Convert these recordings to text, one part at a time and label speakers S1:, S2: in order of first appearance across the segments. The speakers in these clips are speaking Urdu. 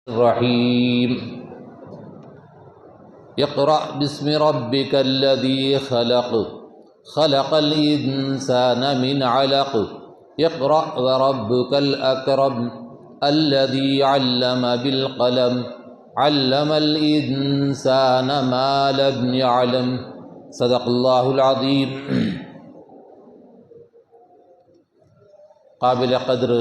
S1: الرحیم اقرأ بسم ربک الذی خلق خلق الانسان من علق اقرأ وربک الاکرم الذی علم بالقلم علم الانسان ما لم يعلم صدق اللہ العظیم۔ قابل قدر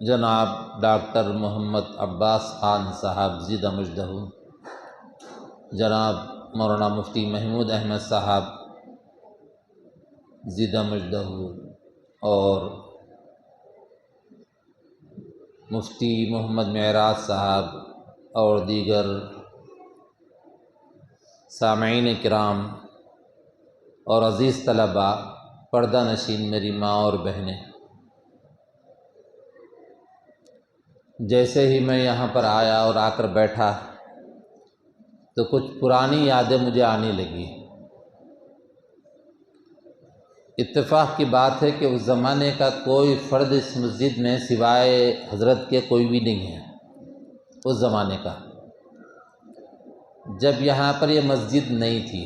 S1: جناب ڈاکٹر محمد عباس خان صاحب زیدہ مجدہ، جناب مولانا مفتی محمود احمد صاحب زیدہ مجدہ، اور مفتی محمد معراج صاحب اور دیگر سامعین کرام اور عزیز طلباء، پردہ نشین میری ماں اور بہنیں، جیسے ہی میں یہاں پر آیا اور آ کر بیٹھا تو کچھ پرانی یادیں مجھے آنے لگی۔ اتفاق کی بات ہے کہ اس زمانے کا کوئی فرد اس مسجد میں سوائے حضرت کے کوئی بھی نہیں ہے۔ اس زمانے کا جب یہاں پر یہ مسجد نہیں تھی،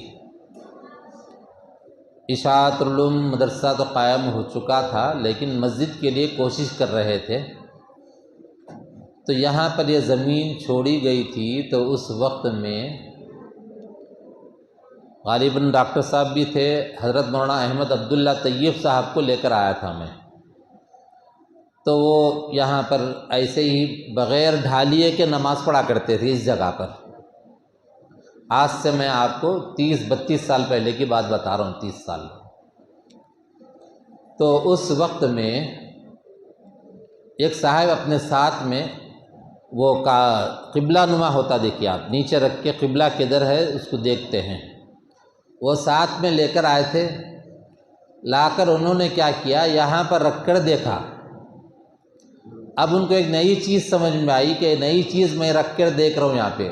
S1: اشاعت العلوم مدرسہ تو قائم ہو چکا تھا، لیکن مسجد کے لیے کوشش کر رہے تھے، تو یہاں پر یہ زمین چھوڑی گئی تھی۔ تو اس وقت میں غالباً ڈاکٹر صاحب بھی تھے، حضرت مولانا احمد عبداللہ طیب صاحب کو لے کر آیا تھا میں، تو وہ یہاں پر ایسے ہی بغیر ڈھالیے کے نماز پڑھا کرتے تھے اس جگہ پر۔ آج سے میں آپ کو 30-32 سال پہلے کی بات بتا رہا ہوں، 30 سال۔ تو اس وقت میں ایک صاحب اپنے ساتھ میں، وہ قبلہ نما ہوتا دیکھیے آپ، نیچے رکھ کے قبلہ کدھر ہے اس کو دیکھتے ہیں، وہ ساتھ میں لے کر آئے تھے۔ لا کر انہوں نے کیا کیا، یہاں پر رکھ کر دیکھا۔ اب ان کو ایک نئی چیز سمجھ میں آئی کہ نئی چیز میں رکھ کر دیکھ رہا ہوں یہاں پہ۔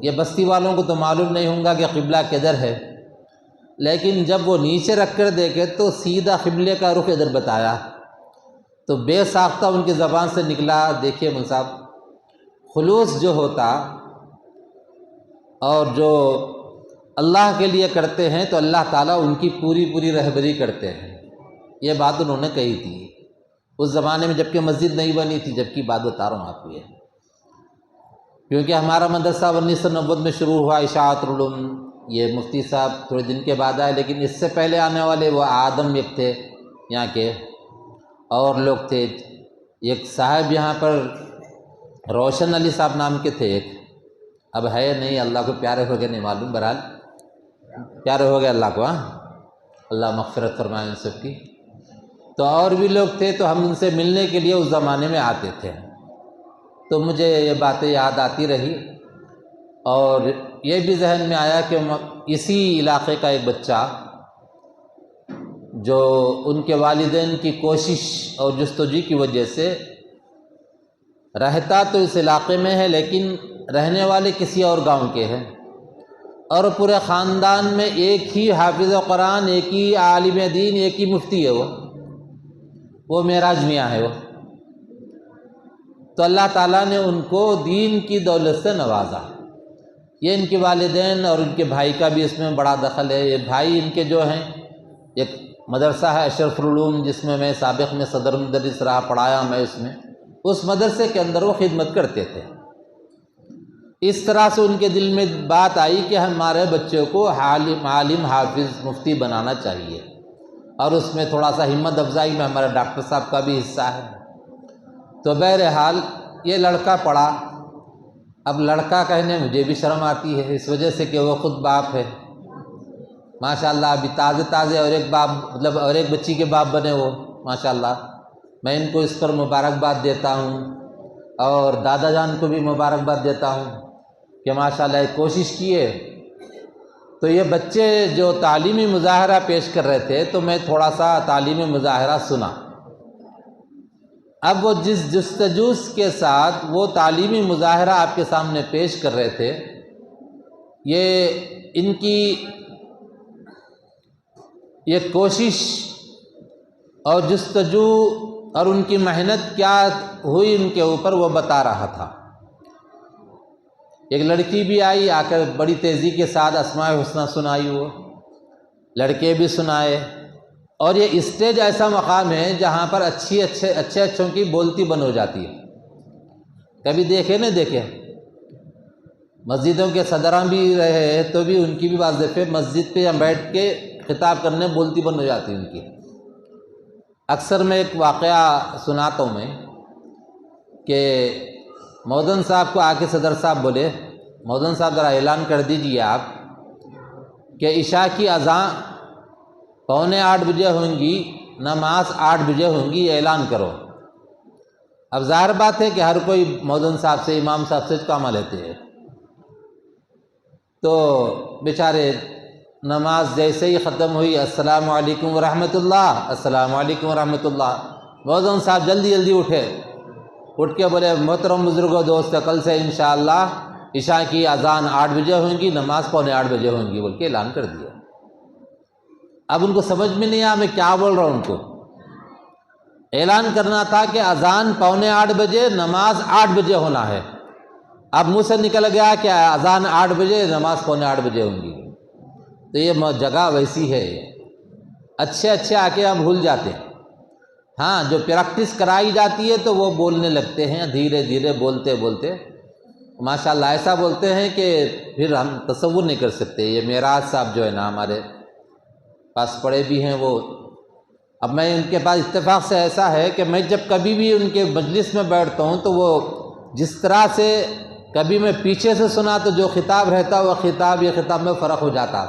S1: یہ بستی والوں کو تو معلوم نہیں ہوگا کہ قبلہ کدھر ہے، لیکن جب وہ نیچے رکھ کر دیکھے تو سیدھا قبلے کا رخ ادھر بتایا۔ تو بے ساختہ ان کی زبان سے نکلا، دیکھیے مول صاحب، خلوص جو ہوتا اور جو اللہ کے لیے کرتے ہیں تو اللہ تعالیٰ ان کی پوری رہبری کرتے ہیں۔ یہ بات انہوں نے کہی تھی اس زمانے میں، جبکہ مسجد نہیں بنی تھی، جبکہ بات بتا رہا ہوں آپ کو یہ، کیونکہ ہمارا مدرسہ 1990 میں شروع ہوا اشاعت العلوم۔ یہ مفتی صاحب تھوڑے دن کے بعد آئے، لیکن اس سے پہلے آنے والے وہ آدم ایک تھے یہاں کے، اور لوگ تھے۔ ایک صاحب یہاں پر روشن علی صاحب نام کے تھے، ایک اب ہے نہیں، اللہ کو پیارے ہو گئے نہیں معلوم، بہرحال پیارے ہو گئے اللہ کو، اللہ مغفرت فرمائے ان سب کی۔ تو اور بھی لوگ تھے، تو ہم ان سے ملنے کے لیے اس زمانے میں آتے تھے۔ تو مجھے یہ باتیں یاد آتی رہی، اور یہ بھی ذہن میں آیا کہ اسی علاقے کا ایک بچہ جو ان کے والدین کی کوشش اور جستجو کی وجہ سے رہتا تو اس علاقے میں ہے، لیکن رہنے والے کسی اور گاؤں کے ہیں، اور پورے خاندان میں ایک ہی حافظ قرآن، ایک ہی عالم دین، ایک ہی مفتی ہے، وہ معراج میاں ہے وہ۔ تو اللہ تعالیٰ نے ان کو دین کی دولت سے نوازا۔ یہ ان کے والدین اور ان کے بھائی کا بھی اس میں بڑا دخل ہے۔ یہ بھائی ان کے جو ہیں، ایک مدرسہ ہے اشرف العلوم، جس میں میں سابق میں صدر مدرس رہا، پڑھایا میں اس میں، اس مدرسے کے اندر وہ خدمت کرتے تھے۔ اس طرح سے ان کے دل میں بات آئی کہ ہمارے بچوں کو عالم حافظ مفتی بنانا چاہیے، اور اس میں تھوڑا سا ہمت افزائی میں ہمارے ڈاکٹر صاحب کا بھی حصہ ہے۔ تو بہرحال یہ لڑکا پڑھا۔ اب لڑکا کہنے مجھے بھی شرم آتی ہے، اس وجہ سے کہ وہ خود باپ ہے ماشاءاللہ، ابھی تازے اور ایک باپ، مطلب اور ایک بچی کے باپ بنے وہ ماشاءاللہ۔ میں ان کو اس پر مبارکباد دیتا ہوں، اور دادا جان کو بھی مبارکباد دیتا ہوں کہ ماشاءاللہ ایک کوشش کیے۔ تو یہ بچے جو تعلیمی مظاہرہ پیش کر رہے تھے، تو میں تھوڑا سا تعلیمی مظاہرہ سنا۔ اب وہ جس جستجو کے ساتھ وہ تعلیمی مظاہرہ آپ کے سامنے پیش کر رہے تھے، یہ ان کی یہ کوشش اور جستجو اور ان کی محنت کیا ہوئی ان کے اوپر، وہ بتا رہا تھا۔ ایک لڑکی بھی آئی، آ کر بڑی تیزی کے ساتھ اسماء الحسنی سنائی، وہ لڑکے بھی سنائے۔ اور یہ اسٹیج ایسا مقام ہے جہاں پر اچھوں کی بولتی بند ہو جاتی ہے۔ کبھی دیکھے نہ دیکھے، مسجدوں کے صدراں بھی رہے تو بھی ان کی بھی بعض دفعے مسجد پہ بیٹھ کے خطاب کرنے بولتی بند ہو جاتی ہے ان کی۔ اکثر میں ایک واقعہ سناتا ہوں میں کہ مودن صاحب کو آ کے صدر صاحب بولے، مودن صاحب ذرا اعلان کر دیجئے آپ کہ عشاء کی اذان 7:45 بجے ہوں گی، نماز 8 بجے ہوں گی، یہ اعلان کرو۔ اب ظاہر بات ہے کہ ہر کوئی مودن صاحب سے، امام صاحب سے کام لیتے ہیں، تو بیچارے نماز جیسے ہی ختم ہوئی، السلام علیکم ورحمۃ اللہ، السلام علیکم ورحمۃ اللہ، مودن صاحب جلدی اٹھے، اٹھ کے بولے محترم بزرگوں دوست، کل سے انشاءاللہ عشاء کی اذان 8 بجے ہوئیں گی، نماز 7:45 بجے ہوئیں گی بول کے اعلان کر دیا۔ اب ان کو سمجھ میں نہیں آیا میں کیا بول رہا ہوں، ان کو اعلان کرنا تھا کہ اذان 7:45 بجے، نماز 8 بجے ہونا ہے، اب منہ سے نکل گیا کہ اذان 8 بجے، نماز 7:45 بجے ہوں گی۔ تو یہ جگہ ویسی ہے، اچھے آ کے ہم بھول جاتے ہیں۔ ہاں، جو پریکٹس کرائی جاتی ہے تو وہ بولنے لگتے ہیں، دھیرے بولتے ماشاءاللہ ایسا بولتے ہیں کہ پھر ہم تصور نہیں کر سکتے۔ یہ معراج صاحب جو ہے نا ہمارے پاس پڑے بھی ہیں، وہ اب میں ان کے پاس اتفاق سے ایسا ہے کہ میں جب کبھی بھی ان کے مجلس میں بیٹھتا ہوں تو وہ جس طرح سے کبھی میں پیچھے سے سنا تو جو خطاب رہتا وہ خطاب یہ خطاب میں فرق ہو جاتا۔